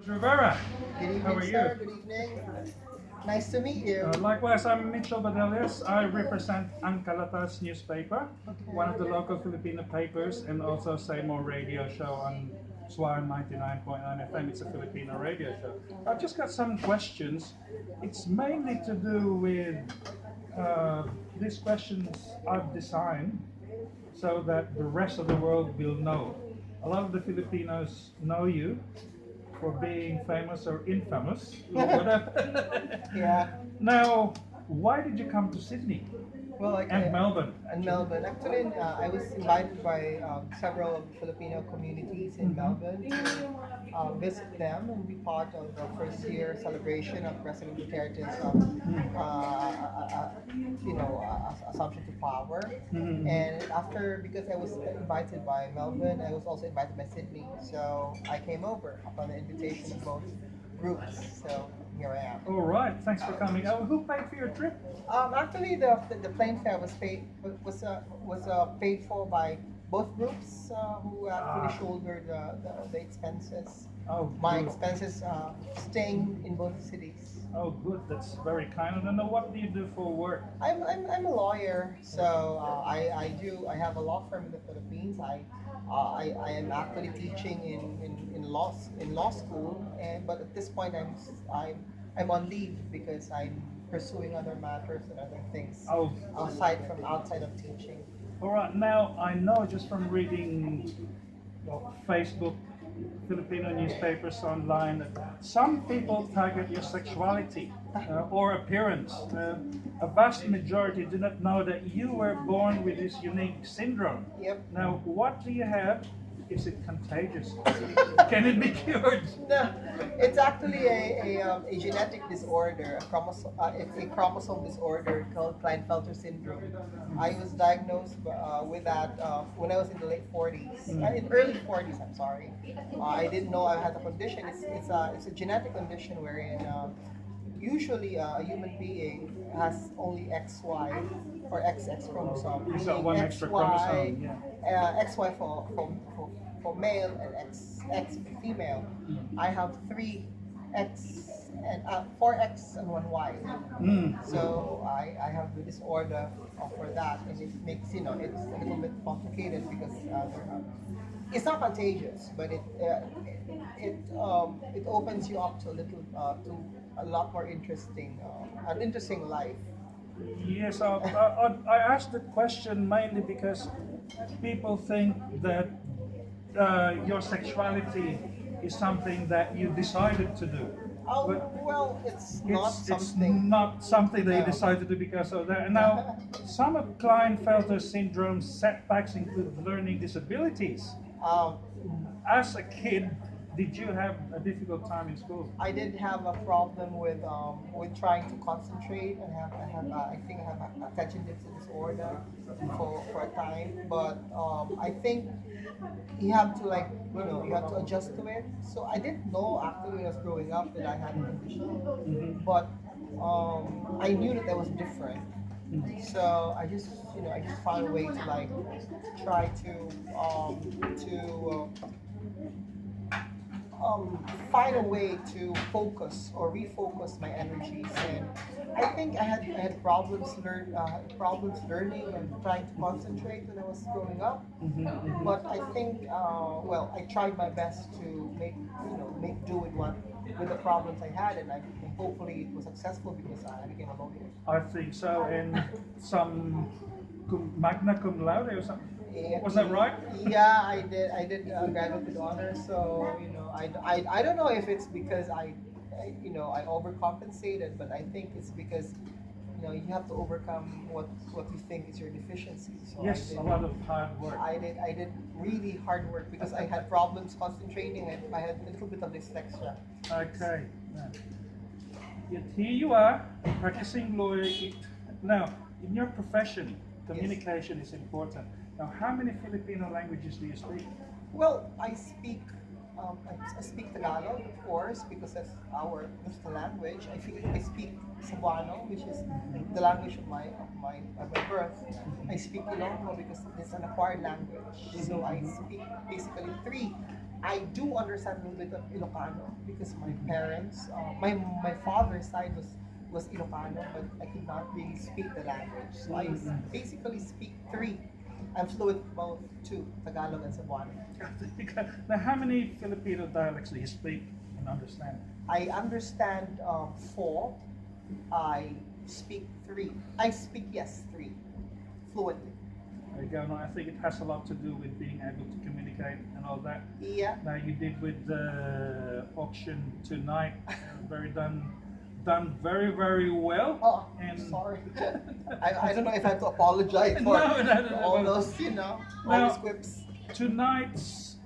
Rivera, Good how evening, are sir. you? Good evening. Nice to meet you. Likewise, I'm Mitchell Badelles. I represent ang Kalatas newspaper, one of the local Filipino papers, and also Seymour radio show on Swan 99.9 FM. It's a Filipino radio show. I've just got some questions. It's mainly to do with these questions I've designed so that the rest of the world will know. A lot of the Filipinos know you for being famous or infamous, whatever. Yeah. Now, why did you come to Sydney Well, like and Melbourne? in Melbourne. Actually, I was invited by several Filipino communities in Melbourne to visit them and be part of the first year celebration of President Duterte's, assumption to power. And after, because I was invited by Melbourne, I was also invited by Sydney. So I came over upon the invitation of both groups. So here I am. All right, thanks for coming. Who paid for your trip? Actually, the plane fare was paid for by both groups who actually shouldered the expenses. Oh, My good. expenses staying in both cities. Oh, good. That's very kind. And then what do you do for work? I'm a lawyer, so I have a law firm in the Philippines. I am actually teaching in law school, but at this point I'm on leave because I'm pursuing other matters and other things Oh, outside of teaching. all right. Now, I know just from reading Facebook, Filipino newspapers online, that some people target your sexuality or appearance. A vast majority do not know that you were born with this unique syndrome. Yep. Now, what do you have? Is it contagious? Can it be cured? No, it's actually a genetic disorder, a chromosome disorder called Klinefelter syndrome. I was diagnosed with that when I was in the late 40s, in early 40s. I'm sorry. I didn't know I had the condition. It's a genetic condition wherein usually a human being has only XY or XX chromosome. You've got meaning one extra chromosome. Yeah. XY for male and X for female. I have three X and four X and one Y. So I have the disorder for that, and it makes it's a little bit complicated because it's not contagious, but it opens you up to a lot more an interesting life. Yes, I asked the question mainly because people think that your sexuality is something that you decided to do. Oh, But well, it's not it's something. not something that you No. decided to do because of that. Now, some of Klinefelter syndrome setbacks include learning disabilities. Um, As a kid, did you have a difficult time in school? I did have a problem with trying to concentrate. I think I have attention deficit disorder for a time, but I think you have to you have to adjust to it. So I didn't know actually when I was growing up that I had a condition, but I knew that was different. So I just found a way to try find a way to focus or refocus my energies. And I think I had problems learning and trying to concentrate when I was growing up. But I think I tried my best to make do with the problems I had, and hopefully it was successful because I became a lawyer. I think so, and some magna cum laude or something. Was that right? Yeah, I did. I did graduate with honors. So I don't know if it's because I overcompensated, but I think it's because you have to overcome what you think is your deficiency. So Yes, a lot of hard work. I did really hard work because I had problems concentrating and I had a little bit of dyslexia. Okay. Yeah. Yet here you are, practicing lawyer. Now, in your profession, communication is important. Now, how many Filipino languages do you speak? Well, I speak Tagalog, of course, because that's the language. I speak Cebuano, which is the language of my birth. I speak Ilonggo because it's an acquired language. So I speak basically three I do understand a little bit of Ilocano because my parents, my father's side was Ilocano, but I could not really speak the language. So I basically speak three. I'm fluent in both two, Tagalog and Cebuano. Now, how many Filipino dialects do you speak and understand? I understand four. I speak three. I speak, yes, three, fluently. There you go. No, I think it has a lot to do with being able to communicate and all that. Yeah. Now you did with the auction tonight, done very well. Oh, And sorry. I don't know if I have to apologize for No. all those, all those quips. Tonight's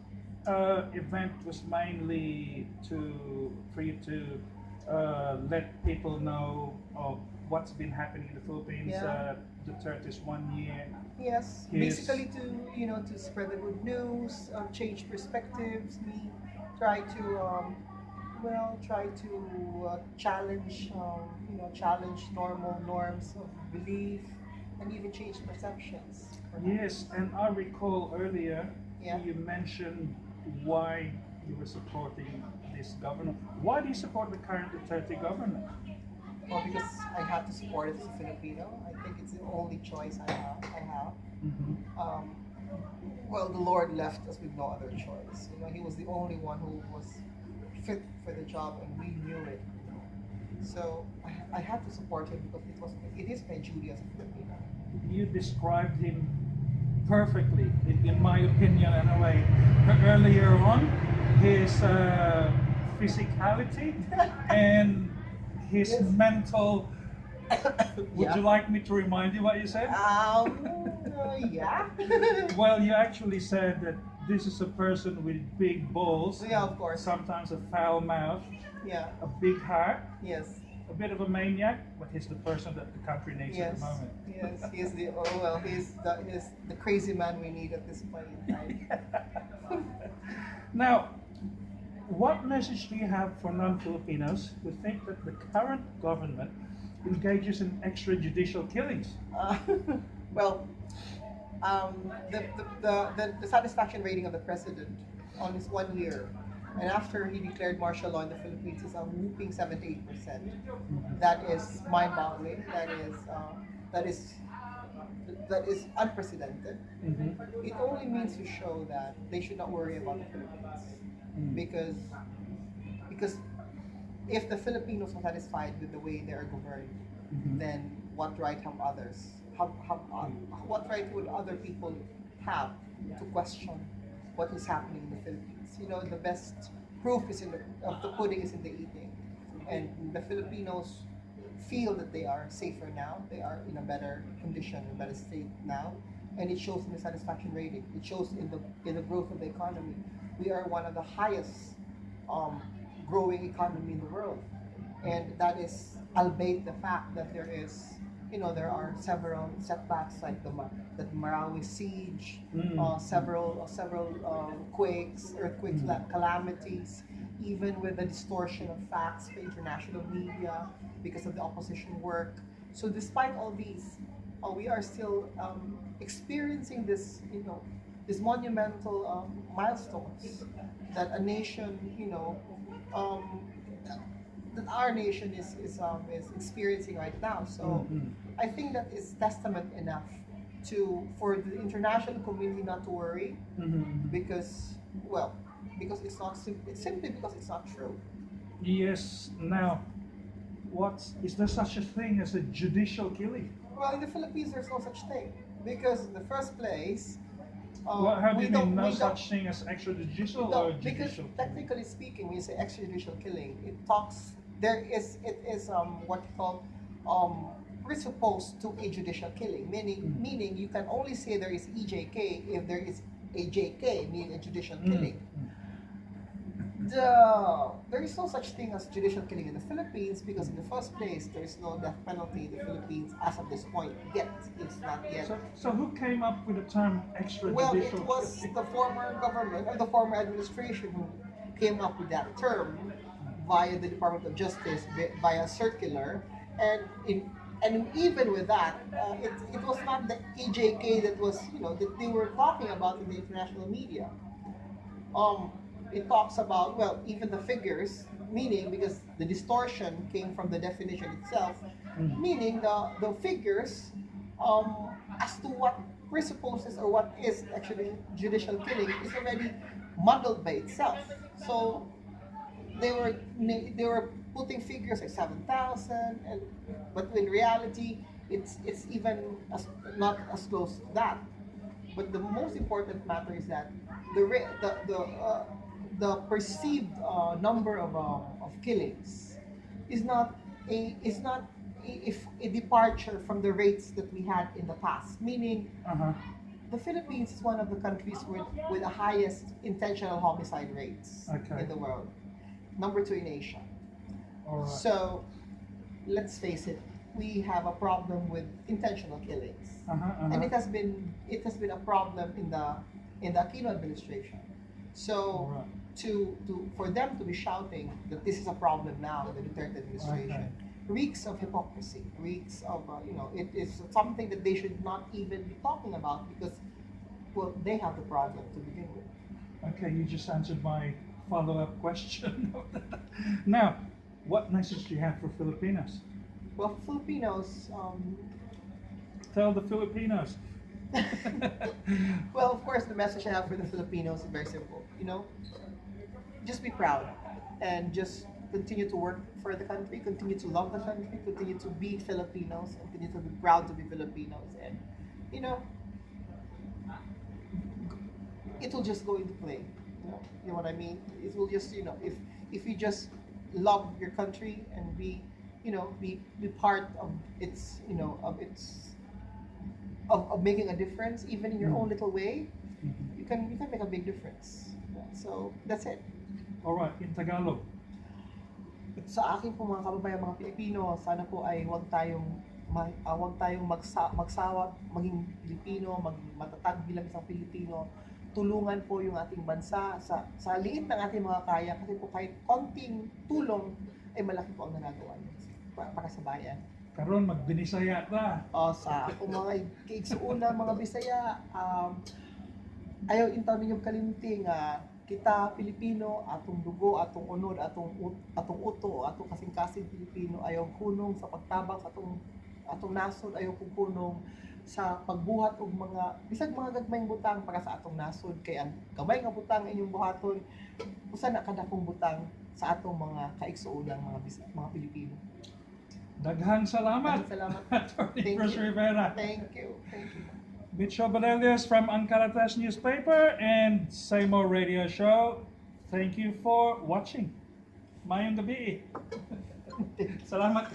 event was mainly for you to let people know of what's been happening in the Philippines. Yeah. Duterte's 1 year. Yes, His- basically to spread the good news, change perspectives, try to challenge challenge normal norms of belief, and even change perceptions. Yes, and I recall earlier Yeah. you mentioned why you were supporting this government. Why do you support the current Duterte government? Well, because I have to support it as a Filipino. I think it's the only choice I have. Well, the Lord left us with no other choice. He was the only one who was fit for the job, and we knew it. So I had to support him because it is my duty as a Filipino. You described him perfectly, in my opinion, anyway. Earlier on, his physicality and his Yes. mental. Would Yeah. you like me to remind you what you said? Yeah. Well, you actually said that this is a person with big balls, Yeah, of course. sometimes a foul mouth, Yeah. a big heart, Yes. a bit of a maniac, but he's the person that the country needs at Yes. the moment. Yes. He's the crazy man we need at this point in time. Now, what message do you have for non-Filipinos who think that the current government engages in extrajudicial killings? Uh, well, the satisfaction rating of the president on his 1 year, and after he declared martial law in the Philippines, is a whooping 78%. That is mind-boggling. That is unprecedented. It only means to show that they should not worry about the Philippines, because if the Filipinos are satisfied with the way they are governed, then what right have others? What right would other people have to question what is happening in the Philippines? The best proof of the pudding is in the eating, and the Filipinos feel that they are safer now. They are in a better condition, a better state now, and it shows in the satisfaction rating. It shows in the growth of the economy. We are one of the highest growing economy in the world, and that is albeit the fact that there are several setbacks like the Marawi siege, several quakes, earthquakes, calamities, even with the distortion of facts by international media because of the opposition work. So despite all these, we are still experiencing this monumental milestones that a nation, that our nation is experiencing right now. So I think that is testament enough for the international community not to worry, because it's not it's simply because it's not true. Yes. Now, is there such a thing as a judicial killing? Well, in the Philippines, there's no such thing, because in the first place, How do we you don't- mean no we don't- such thing as extrajudicial No, or because judicial? technically speaking, when you say extrajudicial killing, it is what you call presupposed to a judicial killing, meaning you can only say there is EJK if there is a JK, meaning a judicial killing. There is no such thing as judicial killing in the Philippines, because in the first place there is no death penalty in the Philippines as of this point yet. It's not yet. So who came up with the term Well, extrajudicial? it was the former government or the former administration who came up with that term via the Department of Justice via circular, and even with that, it was not the EJK that was that they were talking about in the international media. it talks about, well, even the figures, meaning because the distortion came from the definition itself, meaning the figures as to what presupposes or what is actually judicial killing is already muddled by itself. So they were putting figures like 7,000, but in reality it's even not as close to that. But the most important matter is that the perceived number of killings is not a departure from the rates that we had in the past. Meaning, the Philippines is one of the countries with the highest intentional homicide rates in the world. Number 2 in Asia. Alright. So, let's face it, we have a problem with intentional killings, and it has been a problem in the Aquino administration. So, for them to be shouting that this is a problem now in the Duterte administration, reeks of hypocrisy, reeks of it is something that they should not even be talking about because, well, they have the problem to begin with. Okay, you just answered my follow-up question. Now, what message do you have for Filipinos? Well, Filipinos. Tell the Filipinos. Well, of course, the message I have for the Filipinos is very simple. Just be proud and just continue to work for the country, continue to love the country, continue to be Filipinos, continue to be proud to be Filipinos, and it will just go into play. You know what I mean? It will just if you just love your country and be part of its of making a difference, even in your own little way, you can make a big difference. So that's it. All right, in Tagalog. Sa akin po mga kababayan, mga Pilipino, sana po ay huwag tayong magsawa, maging Pilipino, matatag bilang isang Pilipino. Tulungan po yung ating bansa sa liit ng ating mga kaya, kasi po kahit konting tulong ay malaki po ang nagagawa para sa bayan. Karon magbinisaya ta. Sa akong mga kaigsuuna, mga Bisaya, ayaw intaw ninyong kalimting kita Pilipino, atong dugo, atong unod, atong uto, atong kasing-kasing Pilipino, ayaw kunong sa pagtabang sa atong nasod, ayaw kunong sa pagbuhat og bisag mga gagmayng butang para sa atong nasod, kay ang gamay nga butang inyong buhaton usa na kadakong butang sa atong mga kaigsuunang mga Pilipino. Daghang salamat. Salamat. Atty. Rivera. Thank you. Mitchell Badelles from Kalatas newspaper and Seymour radio show. Thank you for watching. Mayong gabi. Salamat.